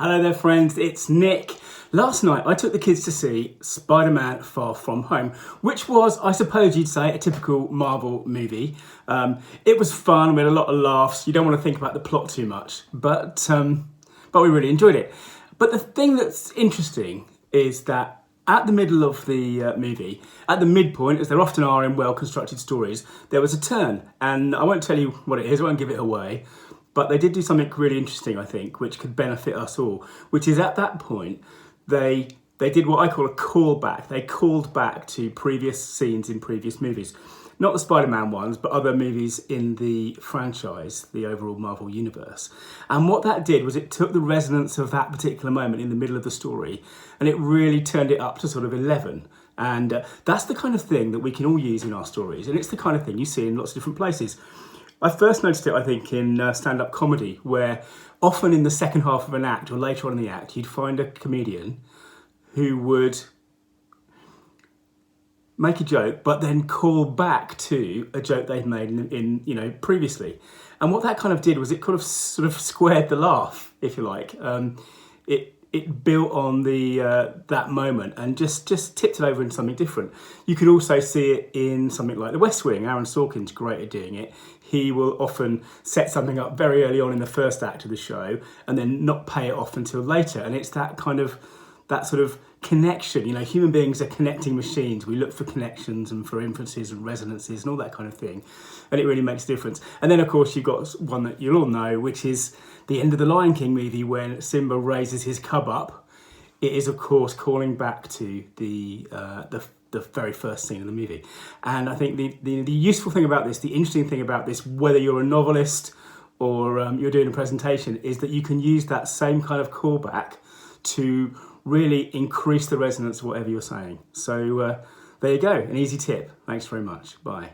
Hello there friends, it's Nick. Last night I took the kids to see Spider-Man Far From Home, which was, I suppose you'd say, a typical Marvel movie. It was fun, we had a lot of laughs. You don't want to think about the plot too much, but we really enjoyed it. But the thing that's interesting is that at the middle of the movie, at the midpoint, as there often are in well-constructed stories, there was a turn. And I won't tell you what it is, I won't give it away. But they did do something really interesting, I think, which could benefit us all, which is at that point, they did what I call a callback. They called back to previous scenes in previous movies. Not the Spider-Man ones, but other movies in the franchise, the overall Marvel universe. And what that did was it took the resonance of that particular moment in the middle of the story and it really turned it up to sort of 11. And that's the kind of thing that we can all use in our stories. And it's the kind of thing you see in lots of different places. I first noticed it, I think, in stand-up comedy, where often in the second half of an act or later on in the act, you'd find a comedian who would make a joke, but then call back to a joke they'd made in previously. And what that kind of did was it kind of sort of squared the laugh, if you like. It built on that moment and just tipped it over into something different. You could also see it in something like The West Wing. Aaron Sorkin's great at doing it. He will often set something up very early on in the first act of the show and then not pay it off until later. And it's that sort of connection. You know, human beings are connecting machines. We look for connections and for inferences and resonances and all that kind of thing. And it really makes a difference. And then, of course, you've got one that you'll all know, which is the end of the Lion King movie when Simba raises his cub up. It is, of course, calling back to the very first scene of the movie. And I think the useful thing about this, the interesting thing about this, whether you're a novelist or you're doing a presentation, is that you can use that same kind of callback to really increase the resonance of whatever you're saying. So there you go, an easy tip. Thanks very much. Bye.